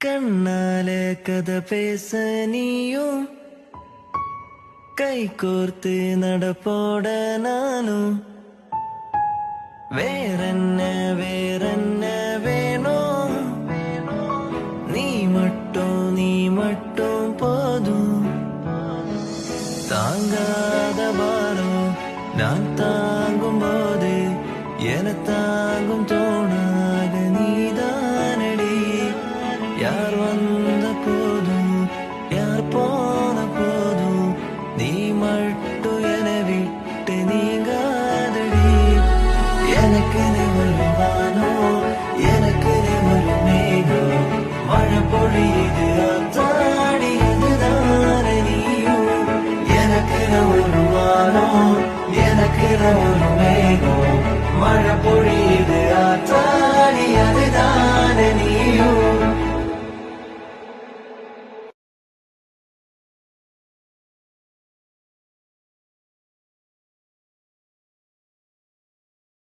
கண்ணாலே கதை பேச நீயும் கை கோர்த்து நடப்போட நானும் வேறென்ன வேணும் நீ மட்டும் போதும் தாங்காத பாரம் நான் தாங்கும் போது என தாங்கும் தோணாக நீதானடி யார் வந்த போதும் யார் போன போதும் நீ மட்டும் என விட்டு நீங்காதடி எனக்கு ஒரு வானோ எனக்கு ஒரு மேகம் மழை பொழியுது தாடியதுதான நீயும் எனக்கு ஒரு வானோ எனக்கு ஒரு